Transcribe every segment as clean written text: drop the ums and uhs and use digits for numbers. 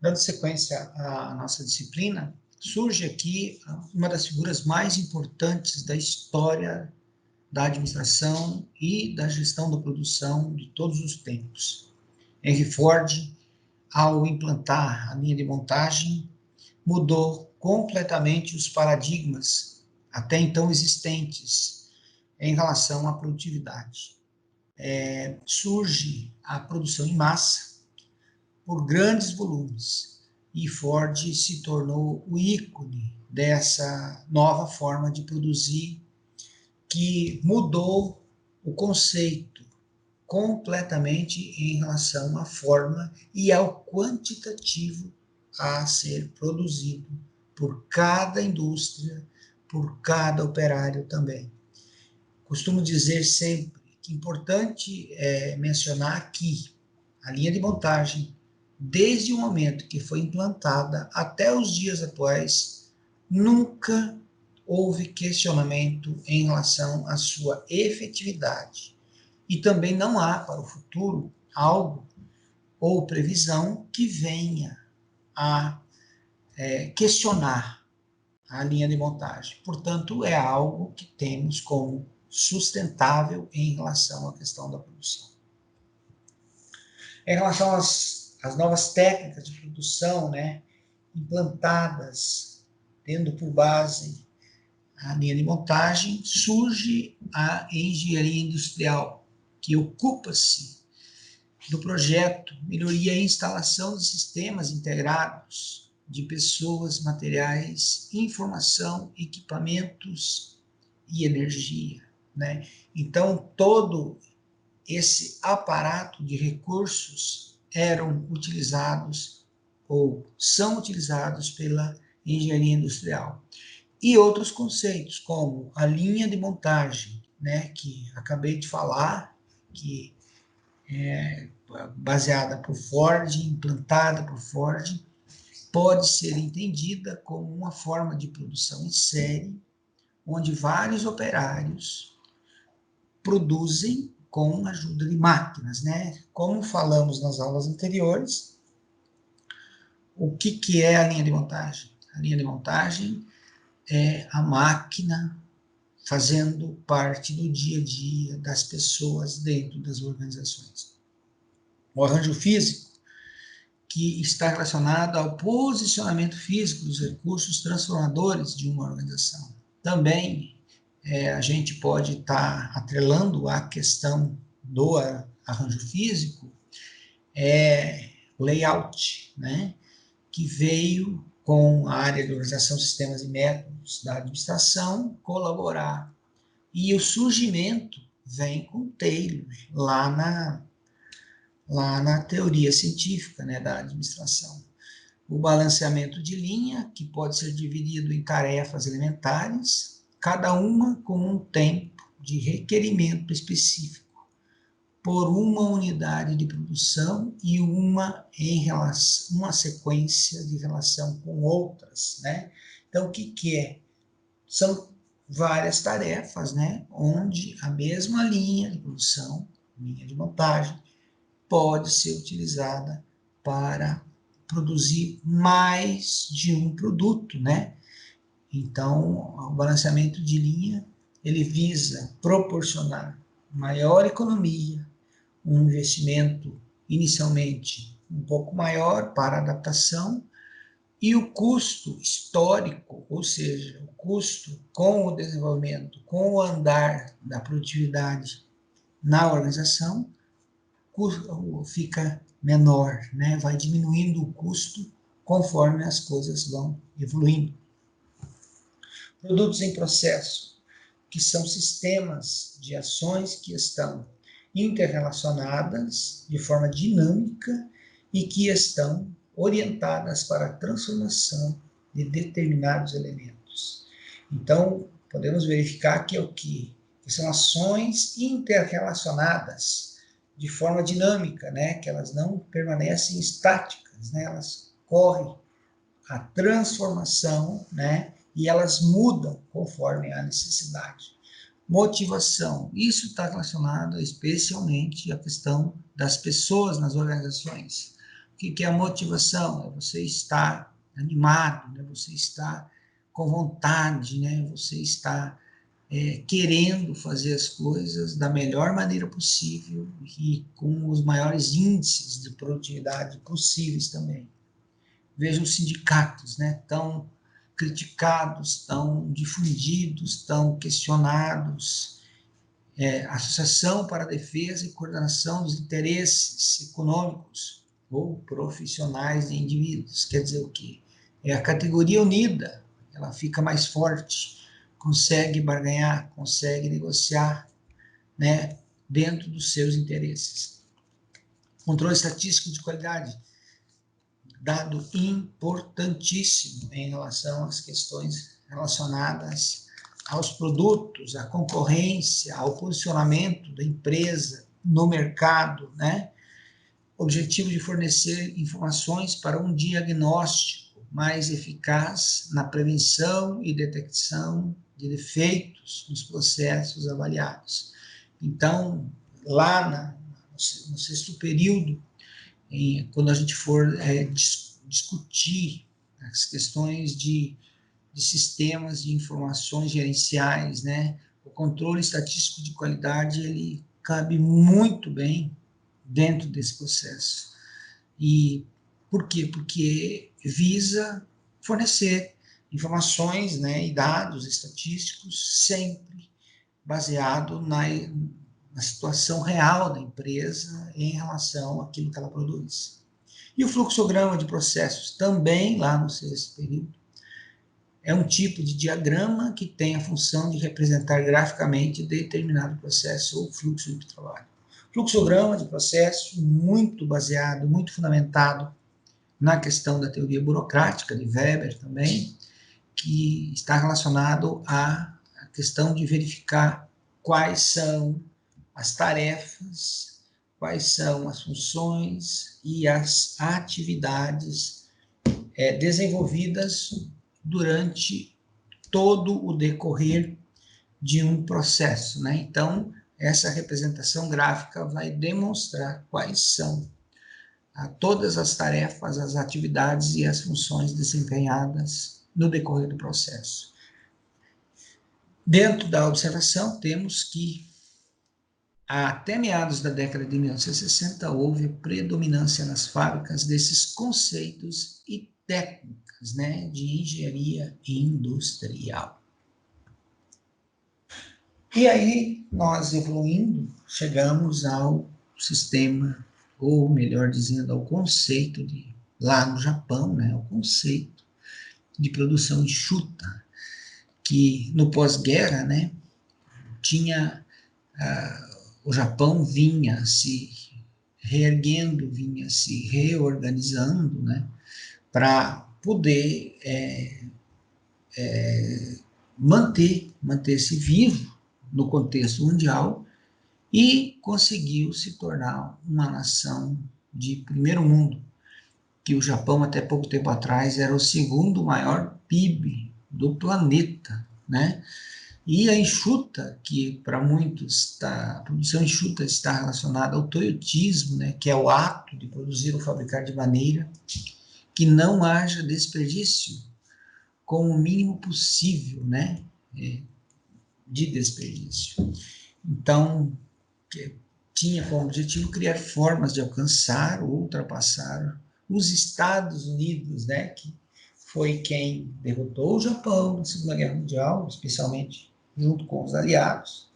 Dando sequência à nossa disciplina, surge aqui uma das figuras mais importantes da história da administração e da gestão da produção de todos os tempos. Henry Ford, ao implantar a linha de montagem, mudou completamente os paradigmas até então existentes em relação à produtividade. Surge a produção em massa por grandes volumes e Ford se tornou o ícone dessa nova forma de produzir que mudou o conceito completamente em relação à forma e ao quantitativo a ser produzido por cada indústria, por cada operário também. Costumo dizer sempre que é importante mencionar que a linha de montagem, desde o momento que foi implantada até os dias atuais, nunca houve questionamento em relação à sua efetividade. E também não há para o futuro algo ou previsão que venha a questionar a linha de montagem. Portanto, é algo que temos como sustentável em relação à questão da produção. Em relação às novas técnicas de produção, implantadas, tendo por base a linha de montagem, surge a engenharia industrial, que ocupa-se do projeto melhoria e instalação de sistemas integrados de pessoas, materiais, informação, equipamentos e energia. Então, todo esse aparato de recursos eram utilizados ou são utilizados pela engenharia industrial. E outros conceitos, como a linha de montagem, que acabei de falar, que é baseada por Ford, implantada por Ford, pode ser entendida como uma forma de produção em série, onde vários operários produzem com a ajuda de máquinas, Como falamos nas aulas anteriores, o que é a linha de montagem? A linha de montagem é a máquina fazendo parte do dia a dia das pessoas dentro das organizações. O arranjo físico, que está relacionado ao posicionamento físico dos recursos transformadores de uma organização. Também a gente pode estar atrelando a questão do arranjo físico, layout, que veio com a área de organização, sistemas e métodos da administração colaborar. E o surgimento vem com Taylor, lá na teoria científica da administração. O balanceamento de linha, que pode ser dividido em tarefas elementares, cada uma com um tempo de requerimento específico, por uma unidade de produção e uma sequência de relação com outras. Então, o que é? São várias tarefas, onde a mesma linha de produção, linha de montagem, pode ser utilizada para produzir mais de um produto, Então, o balanceamento de linha, ele visa proporcionar maior economia, um investimento inicialmente um pouco maior para adaptação e o custo histórico, ou seja, o custo com o desenvolvimento, com o andar da produtividade na organização, fica menor, vai diminuindo o custo conforme as coisas vão evoluindo. Produtos em processo, que são sistemas de ações que estão interrelacionadas de forma dinâmica e que estão orientadas para a transformação de determinados elementos. Então, podemos verificar que é o que são ações interrelacionadas de forma dinâmica, que elas não permanecem estáticas, elas correm a transformação, e elas mudam conforme a necessidade. Motivação, isso está relacionado especialmente à questão das pessoas nas organizações. que é a motivação? É você estar animado, né? Você estar com vontade, né? Você estar querendo fazer as coisas da melhor maneira possível e com os maiores índices de produtividade possíveis também. Veja os sindicatos, né? Tão criticados, tão difundidos, tão questionados. A Associação para a Defesa e Coordenação dos Interesses Econômicos ou Profissionais de Indivíduos. Quer dizer o quê? É a categoria unida, ela fica mais forte, consegue barganhar, consegue negociar, né, dentro dos seus interesses. Controle estatístico de qualidade, dado importantíssimo em relação às questões relacionadas aos produtos, à concorrência, ao posicionamento da empresa no mercado, né? Objetivo de fornecer informações para um diagnóstico mais eficaz na prevenção e detecção de defeitos nos processos avaliados. Então, lá no sexto período, quando a gente for discutir as questões de sistemas de informações gerenciais, né? O controle estatístico de qualidade, ele cabe muito bem dentro desse processo. E por quê? Porque visa fornecer informações, né, e dados estatísticos sempre baseado na situação real da empresa em relação àquilo que ela produz. E o fluxograma de processos também, lá no sexto período, é um tipo de diagrama que tem a função de representar graficamente determinado processo ou fluxo de trabalho. Fluxograma de processo muito baseado, muito fundamentado na questão da teoria burocrática de Weber também, que está relacionado à questão de verificar quais são as tarefas, quais são as funções e as atividades desenvolvidas durante todo o decorrer de um processo, né? Então, essa representação gráfica vai demonstrar quais são todas as tarefas, as atividades e as funções desempenhadas no decorrer do processo. Dentro da observação, temos que até meados da década de 1960 houve predominância nas fábricas desses conceitos e técnicas, né, de engenharia industrial. E aí, nós evoluindo, chegamos ao sistema, ou melhor dizendo, ao conceito lá no Japão, né, o conceito de produção enxuta, que no pós-guerra, né, tinha o Japão vinha se reerguendo, vinha se reorganizando, né, para poder manter-se vivo no contexto mundial e conseguiu se tornar uma nação de primeiro mundo, que o Japão até pouco tempo atrás era o segundo maior PIB do planeta, né? E a enxuta, que para muitos a produção enxuta está relacionada ao toyotismo, né, que é o ato de produzir ou fabricar de maneira que não haja desperdício, com o mínimo possível, né, de desperdício. Então, tinha como objetivo criar formas de alcançar ou ultrapassar os Estados Unidos, né, que foi quem derrotou o Japão na Segunda Guerra Mundial, especialmente junto com os aliados,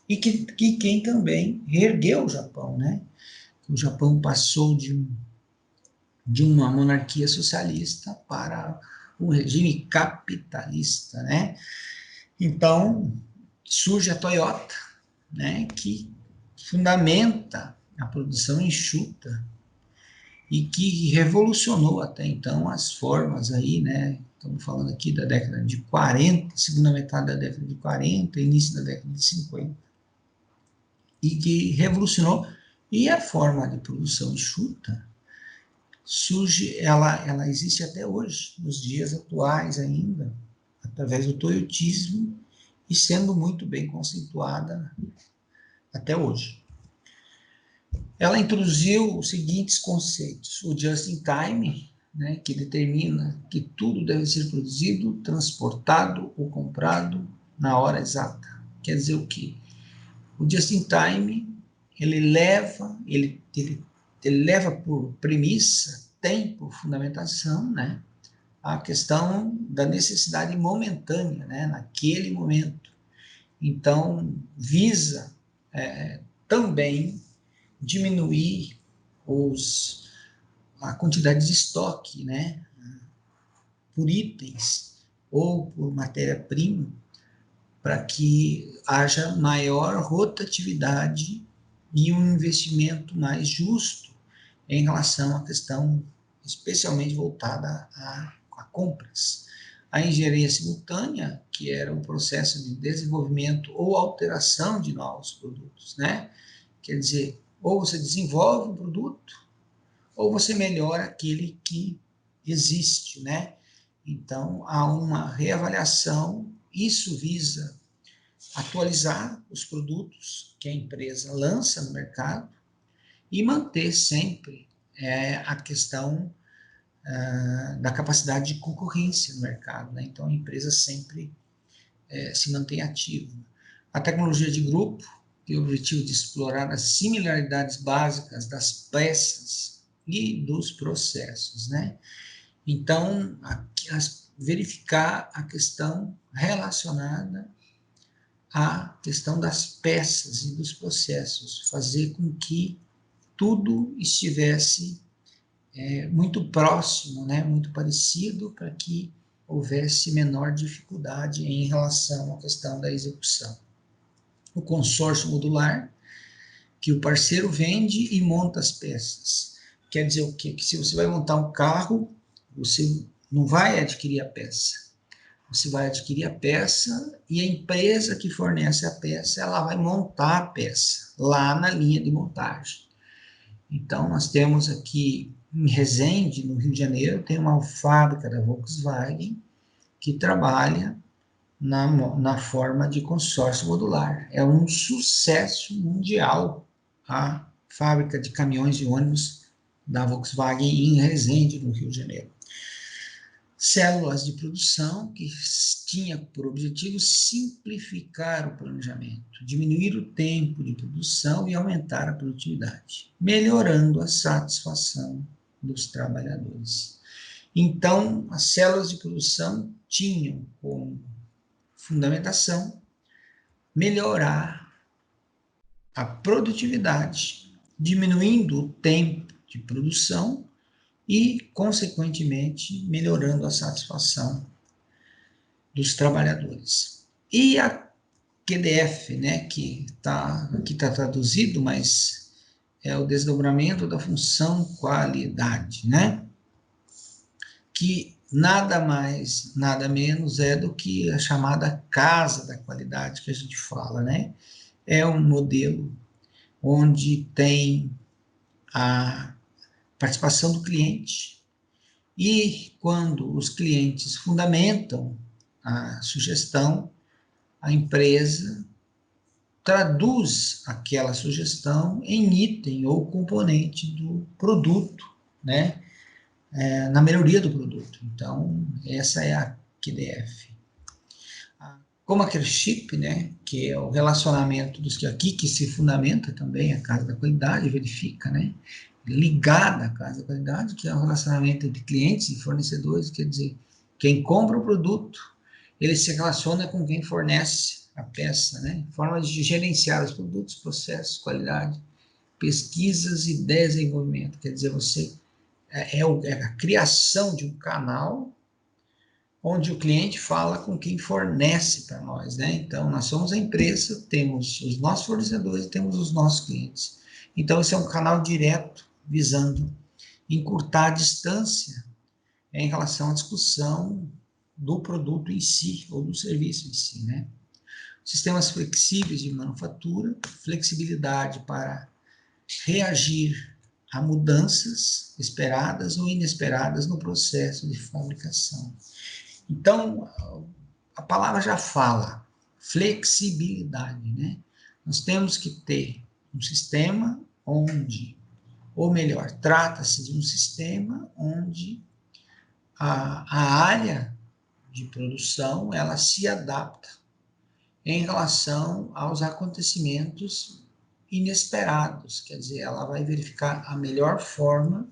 e que quem também reergueu o Japão, né? O Japão passou de uma monarquia socialista para um regime capitalista, né? Então, surge a Toyota, né, que fundamenta a produção enxuta e que revolucionou até então as formas aí, né? Estamos falando aqui da década de 40, segunda metade da década de 40, início da década de 50. E que revolucionou. E a forma de produção enxuta surge, ela existe até hoje, nos dias atuais ainda, através do toyotismo e sendo muito bem conceituada até hoje. ela introduziu os seguintes conceitos: o just-in-time, né, que determina que tudo deve ser produzido, transportado ou comprado na hora exata. Quer dizer o quê? O just-in-time, ele leva por premissa, tem por fundamentação, né, a questão da necessidade momentânea, né, naquele momento. Então, visa também diminuir a quantidade de estoque, né, por itens ou por matéria-prima, para que haja maior rotatividade e um investimento mais justo em relação à questão especialmente voltada a compras. A engenharia simultânea, que era um processo de desenvolvimento ou alteração de novos produtos, né? Quer dizer, ou você desenvolve um produto, ou você melhora aquele que existe, né? Então, há uma reavaliação, isso visa atualizar os produtos que a empresa lança no mercado e manter sempre a questão da capacidade de concorrência no mercado, né? Então, a empresa sempre se mantém ativa. A tecnologia de grupo tem o objetivo de explorar as similaridades básicas das peças e dos processos, né? Então, verificar a questão relacionada à questão das peças e dos processos, fazer com que tudo estivesse muito próximo, né, muito parecido, para que houvesse menor dificuldade em relação à questão da execução. O consórcio modular, que o parceiro vende e monta as peças. Quer dizer o quê? Que se você vai montar um carro, você não vai adquirir a peça. Você vai adquirir a peça e a empresa que fornece a peça, ela vai montar a peça lá na linha de montagem. Então, nós temos aqui em Resende, no Rio de Janeiro, tem uma fábrica da Volkswagen que trabalha na forma de consórcio modular. É um sucesso mundial a fábrica de caminhões e ônibus da Volkswagen em Resende, no Rio de Janeiro. Células de produção, que tinha por objetivo simplificar o planejamento, diminuir o tempo de produção e aumentar a produtividade, melhorando a satisfação dos trabalhadores. Então, as células de produção tinham como fundamentação melhorar a produtividade, diminuindo o tempo de produção e, consequentemente, melhorando a satisfação dos trabalhadores. E a QDF, né, que aqui está traduzido, mas é o desdobramento da função qualidade, né, que nada mais, nada menos é do que a chamada casa da qualidade que a gente fala, né? É um modelo onde tem a participação do cliente e quando os clientes fundamentam a sugestão, a empresa traduz aquela sugestão em item ou componente do produto, né? Na melhoria do produto. Então, essa é a QDF. Como aquele chip, né, que é o relacionamento dos que aqui que se fundamenta também a casa da qualidade, verifica, né, ligada à casa da qualidade, que é o relacionamento entre clientes e fornecedores, quer dizer, quem compra o produto, ele se relaciona com quem fornece a peça, né, forma de gerenciar os produtos, processos, qualidade, pesquisas e desenvolvimento, quer dizer, você é a criação de um canal onde o cliente fala com quem fornece para nós, né? Então, nós somos a empresa, temos os nossos fornecedores e temos os nossos clientes. Então, esse é um canal direto visando encurtar a distância em relação à discussão do produto em si ou do serviço em si, né? Sistemas flexíveis de manufatura, flexibilidade para reagir a mudanças esperadas ou inesperadas no processo de fabricação. Então, a palavra já fala, flexibilidade, né? Nós temos que ter um sistema onde, ou melhor, trata-se de um sistema onde a área de produção, ela se adapta em relação aos acontecimentos inesperados, quer dizer, ela vai verificar a melhor forma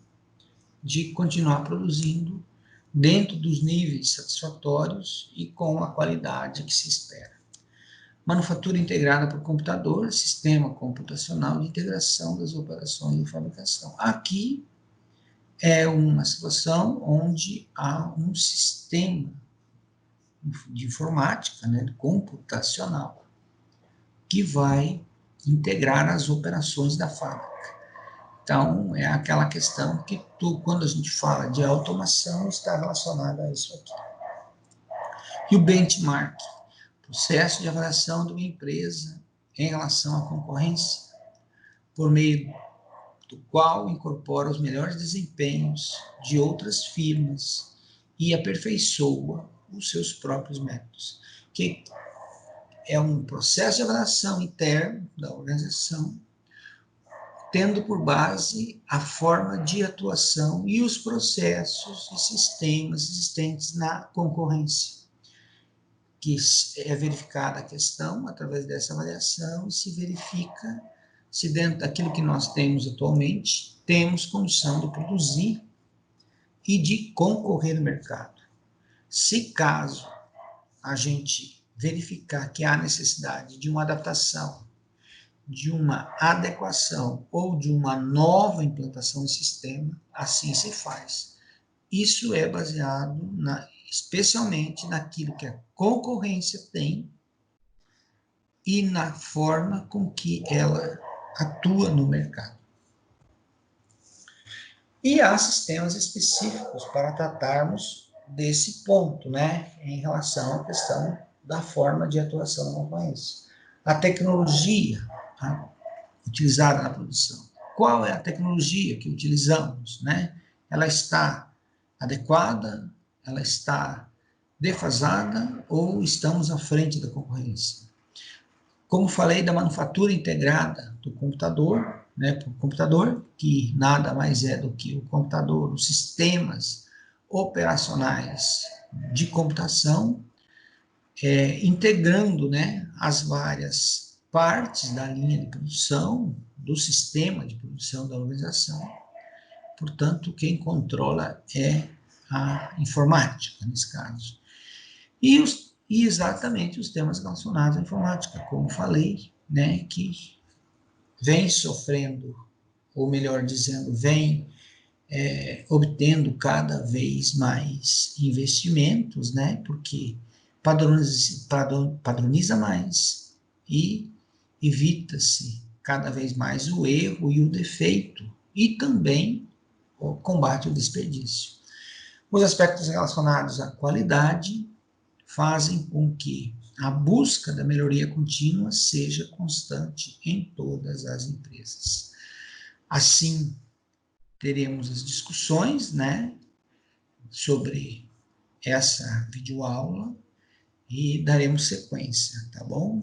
de continuar produzindo dentro dos níveis satisfatórios e com a qualidade que se espera. Manufatura integrada por computador, sistema computacional de integração das operações de fabricação. Aqui é uma situação onde há um sistema de informática, né, computacional, que vai integrar as operações da fábrica. Então, é aquela questão que quando a gente fala de automação, está relacionada a isso aqui. E o benchmark, processo de avaliação de uma empresa em relação à concorrência, por meio do qual incorpora os melhores desempenhos de outras firmas e aperfeiçoa os seus próprios métodos, que é um processo de avaliação interno da organização, tendo por base a forma de atuação e os processos e sistemas existentes na concorrência, que é verificada a questão através dessa avaliação e se verifica se dentro daquilo que nós temos atualmente, temos condição de produzir e de concorrer no mercado. Se caso a gente verificar que há necessidade de uma adaptação, de uma adequação ou de uma nova implantação de sistema, assim se faz. Isso é baseado especialmente naquilo que a concorrência tem e na forma com que ela atua no mercado. E há sistemas específicos para tratarmos desse ponto, né, em relação à questão da forma de atuação da concorrência. A tecnologia utilizada na produção. Qual é a tecnologia que utilizamos, né? Ela está adequada, ela está defasada ou estamos à frente da concorrência? Como falei da manufatura integrada do computador, né, o computador, que nada mais é do que o computador, os sistemas operacionais de computação, integrando, né, as várias partes da linha de produção, do sistema de produção da organização. Portanto, quem controla é a informática, nesse caso. E exatamente os temas relacionados à informática, como falei, né, que vem sofrendo, ou melhor dizendo, vem obtendo cada vez mais investimentos, né, porque padroniza mais e evita-se cada vez mais o erro e o defeito, e também o combate ao desperdício. Os aspectos relacionados à qualidade fazem com que a busca da melhoria contínua seja constante em todas as empresas. Assim, teremos as discussões, né, sobre essa videoaula e daremos sequência, tá bom?